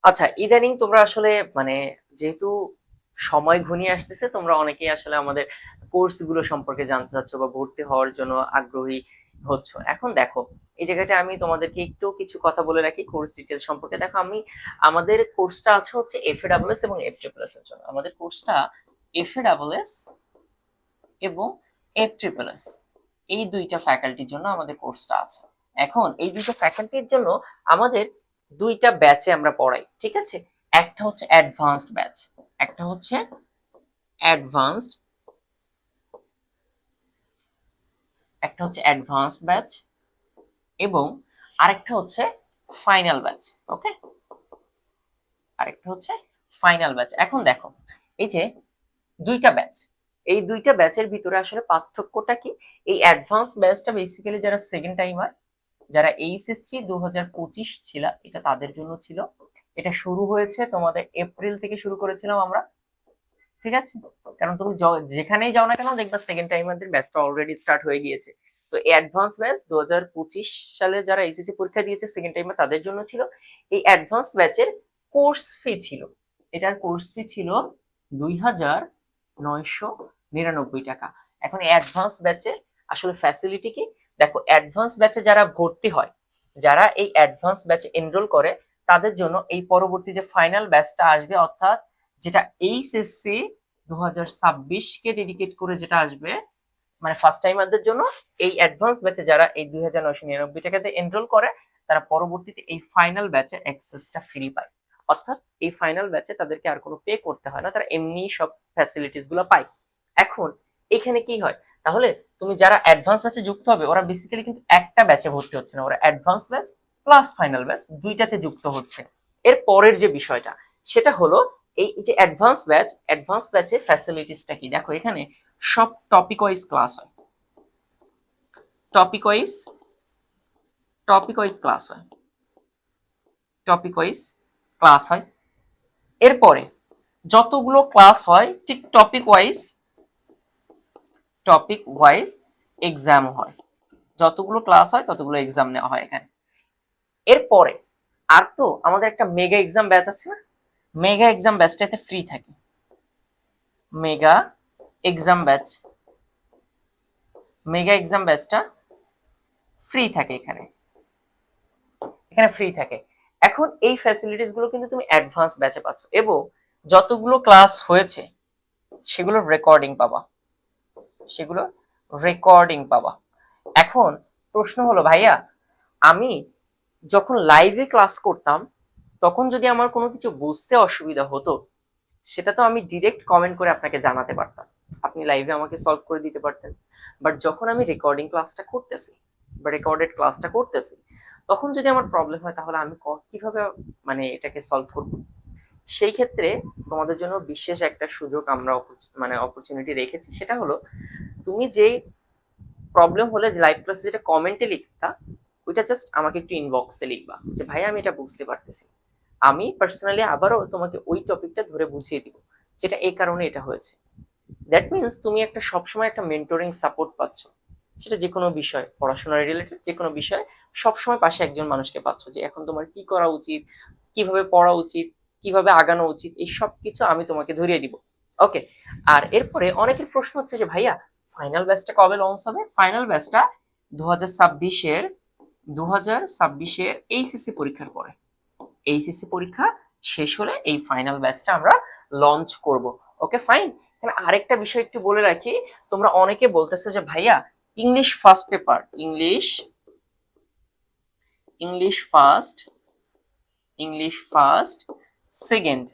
আচ্ছা, ইদানিং তোমরা আসলে মানে যেহেতু সময় ঘনিয়ে আসতেছে, তোমরা অনেকেই আসলে আমাদের কোর্স গুলো সম্পর্কে জানতে চাচ্ছ বা ভর্তি হওয়ার জন্য আগ্রহী হচ্ছ। এখন দেখো, এই জায়গাটা আমি তোমাদেরকে একটু কিছু কথা বলে রাখি কোর্স ডিটেল সম্পর্কে। দেখো, আমাদের কোর্সটা আছে হচ্ছে এফএডাব্লিউএস এবং এফট্রিপলএস এর জন্য। আমাদের কোর্সটা এফএডাব্লিউএস এবং এফট্রিপলএস এই দুইটা ফ্যাকাল্টির জন্য আমাদের কোর্সটা আছে। এখন এই দুইটা ফ্যাকাল্টির জন্য আমাদের দুইটা ব্যাচে আমরা পড়াই, ঠিক আছে? একটা হচ্ছে অ্যাডভান্সড ব্যাচ, একটা হচ্ছে অ্যাডভান্সড একটা হচ্ছে অ্যাডভান্সড ব্যাচ এবং আরেকটা হচ্ছে ফাইনাল ব্যাচ। ওকে, আরেকটা হচ্ছে ফাইনাল ব্যাচ। এখন দেখো, এই যে দুইটা ব্যাচ, এই দুইটা ব্যাচের ভিতরে আসলে পার্থক্যটা কি? এই অ্যাডভান্স ব্যাচটা বেসিক্যালি যারা সেকেন্ড টাইমার, যারা এইচএসসি 2025 ছিল, এটা তাদের জন্য ছিল। এটা শুরু হয়েছে তোমাদের এপ্রিল থেকে শুরু করেছিলাম আমরা, ঠিক আছে? কারণ তুমি যেখানেই যাও না কেন দেখবা সেকেন্ড টাইমারদের ব্যাচটা অলরেডি স্টার্ট হয়ে গিয়েছে। তো এই অ্যাডভান্স ব্যাচ 2025 সালে যারা এইচএসসি পরীক্ষা দিয়েছে সেকেন্ড টাইমার তাদের জন্য ছিল। এই অ্যাডভান্স ব্যাচের কোর্স ফি ছিল, এটার কোর্স ফি ছিল 2,999 টাকা। এখন অ্যাডভান্স ব্যাচে আসলে ফ্যাসিলিটি কি? দেখো, অ্যাডভান্স ব্যাচে যারা ভর্তি হয়, যারা এই অ্যাডভান্স ব্যাচে এনরোল করে, তাদের জন্য এই পরবর্তী যে ফাইনাল ব্যাচটা আসবে, অর্থাৎ যেটা এইচএসসি 2026 কে ডেডিকেট করে যেটা আসবে, মানে ফার্স্ট টাইমারদের জন্য এই অ্যাডভান্স ব্যাচে যারা এই 2,999 টাকাতে এনরোল করে, তারা পরবর্তীতে এই ফাইনাল ব্যাচে অ্যাক্সেসটা ফ্রি পায়। অর্থাৎ এই ফাইনাল ব্যাচে তাদেরকে আর কোনো পে করতে হয় না, তারা এমনি সব ফ্যাসিলিটিস গুলো পায়। এখন এখানে কি হয়, তাহলে তুমি যারা অ্যাডভান্স ব্যাচে যুক্ত হবে, ওরা বেসিক্যালি কিন্তু একটা ব্যাচে ভর্তি হচ্ছে না, ওরা advance batch plus final batch দুইটাতে যুক্ত হচ্ছে। এর পরের যে বিষয়টা, সেটা হলো এই যে অ্যাডভান্স ব্যাচে ফ্যাসিলিটিসটা কি? দেখো, এখানে সব টপিক ওয়াইজ ক্লাস হয়, topic wise topic wise class হয়, টপিক ওয়াইজ ক্লাস হয়। এরপরে যতগুলো ক্লাস হয় ঠিক টপিক ওয়াইজ এক্সাম হয়, যতগুলো ক্লাস হয় ততগুলো এক্সাম নেওয়া হয় এখানে। এরপরে আর তো আমাদের একটা মেগা এক্সাম ব্যাচ আছে না, মেগা এক্সাম ব্যাচটাতে ফ্রি থাকে। Mega exam batch mega exam ব্যাচটা ফ্রি থাকে এখানে, এখানে ফ্রি থাকে। এখন এই ফ্যাসিলিটিস গুলো কিন্তু তুমি অ্যাডভান্স ব্যাচে পাচ্ছ, এবং যতগুলো ক্লাস হয়েছে সেগুলো রেকর্ডিং পাবা, সেগুলো রেকর্ডিং পাবা। এখন প্রশ্ন হলো, ভাইয়া আমি যখন লাইভে ক্লাস করতাম তখন যদি আমার কোনো কিছু বুঝতে অসুবিধা হতো, সেটা তো আমি ডিরেক্ট কমেন্ট করে আপনাকে জানাতে পারতাম, আপনি লাইভে আমাকে সলভ করে দিতে পারতেন। বাট যখন আমি রেকর্ডিং ক্লাসটা করতেছি বা রেকর্ডেড ক্লাসটা করতেছি, তখন যদি আমার প্রবলেম হয় তাহলে আমি কিভাবে মানে এটাকে সলভ করব? সেই ক্ষেত্রে তোমাদের জন্য বিশেষ একটা সুযোগ আমরা মানে অপরচুনিটি রেখেছি, সেটা হলো তুমি যেই প্রবলেম হলে যে লাইভ ক্লাসে যেটা কমেন্টে লিখতা, ওইটা জাস্ট আমাকে একটু ইনবক্সে লিখবা যে ভাই আমি এটা বুঝতে পারতেছি, আমি পার্সোনালি আবারও তোমাকে ওই টপিকটা ধরে বুঝিয়ে দিব যেটা এই কারণে এটা হয়েছে। দ্যাট মিনস তুমি একটা সবসময় একটা মেন্টরিং সাপোর্ট পাচ্ছ, সেটা যে কোনো বিষয়, পড়াশোনার রিলেটেড যে কোনো বিষয়, সবসময় পাশে একজন মানুষকে পাচ্ছ যে এখন তোমার কি করা উচিত, কিভাবে পড়া উচিত, কিভাবে আগানো উচিত, এই সব কিছু আমি তোমাকে ধরিয়ে দিব। ওকে, আর এরপরে অনেকের প্রশ্ন হচ্ছে যে ভাইয়া ফাইনাল ব্যাচটা কবে লঞ্চ হবে? ফাইনাল ব্যাচটা 2026-এর 2026-এর এইচএসসি পরীক্ষার পরে, এইচএসসি পরীক্ষা শেষ হলে এই ফাইনাল ব্যাচটা আমরা লঞ্চ করব। ওকে, ফাইন। আরেকটা বিষয় একটু বলে রাখি, তোমরা অনেকে বলতেছো যে ভাইয়া English first paper, English first second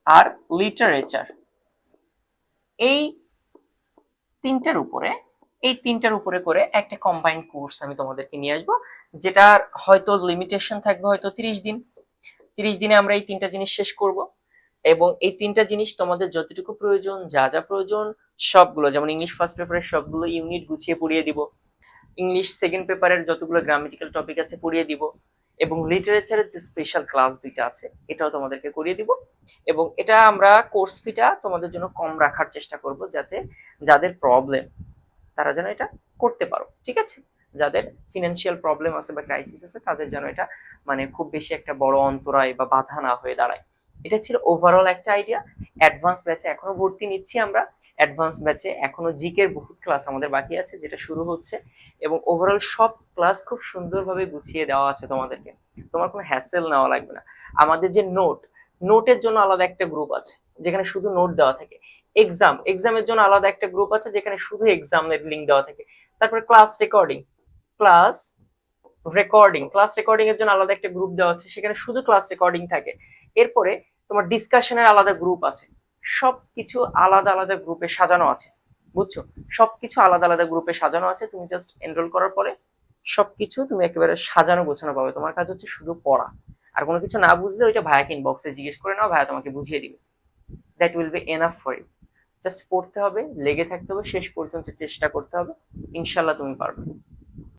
আর লিটারেচার, এই তিনটার উপরে করে একটা কম্বাইন্ড কোর্স আমি তোমাদেরকে নিয়ে আসবো, যেটার হয়তো লিমিটেশন থাকবে হয়তো 30 দিন। 30 দিনে আমরা এই তিনটা জিনিস শেষ করব, এবং এই তিনটা জিনিস তোমাদের যতটুকু প্রয়োজন, যা যা প্রয়োজন সবগুলো, যেমন ইংলিশ ফার্স্ট পেপারের সবগুলো ইউনিট গুছিয়ে পড়িয়ে দিব, ইংলিশ সেকেন্ড পেপারের যতগুলো গ্রামেটিক্যাল টপিক আছে পড়িয়ে দিব, এবং লিটারেচারের যে স্পেশাল ক্লাস দুইটা আছে এটাও তোমাদেরকে করিয়ে দিব। এবং এটা আমরা কোর্স ফিটা তোমাদের জন্য কম রাখার চেষ্টা করব, যাতে যাদের প্রবলেম তারা যেন এটা করতে পারো, ঠিক আছে? যাদের ফিনান্সিয়াল প্রবলেম আছে বা ক্রাইসিস আছে তাদের যেন এটা মানে খুব বেশি একটা বড় অন্তরায় বা বাধা না হয়ে দাঁড়ায়। এটা ছিল ওভারঅল একটা আইডিয়া। অ্যাডভান্স ব্যাচে এখনো ভর্তি নিচ্ছি আমরা। অ্যাডভান্স ব্যাচে এখনো জিকের বহুত ক্লাস আমাদের বাকি আছে, যেটা শুরু হচ্ছে, এবং ওভারঅল সব ক্লাস খুব সুন্দরভাবে গুছিয়ে দেওয়া আছে তোমাদেরকে। তোমার কোনো হ্যাসেল নেওয়া লাগবে না। আমাদের যে নোটের জন্য আলাদা একটা গ্রুপ আছে যেখানে শুধু নোট দেওয়া থাকে। এক্সামের জন্য আলাদা একটা গ্রুপ আছে যেখানে শুধু এক্সামের লিঙ্ক দেওয়া থাকে। তারপরে ক্লাস ক্লাস রেকর্ডিং এর জন্য আলাদা একটা গ্রুপ দেওয়া আছে, সেখানে শুধু ক্লাস রেকর্ডিং থাকে। এরপরে তোমার ডিসকাশনের আলাদা গ্রুপ আছে। সবকিছু আলাদা আলাদা গ্রুপে সাজানো আছে, বুঝছো? সবকিছু আলাদা আলাদা গ্রুপে সাজানো আছে। তুমি জাস্ট এনরোল করার পরে সবকিছু তুমি একেবারে সাজানো গোছানো পাবে। তোমার কাজ হচ্ছে শুধু পড়া। আর কোনো কিছু না বুঝলে ওইটা ভাইয়াকে ইনবক্সে জিজ্ঞেস করে নাও, ভাইয়া তোমাকে বুঝিয়ে দিবে। That will be enough for you. Just পড়তে হবে, লেগে থাকতে হবে, শেষ পর্যন্ত চেষ্টা করতে হবে, ইনশাল্লাহ তুমি পারবে।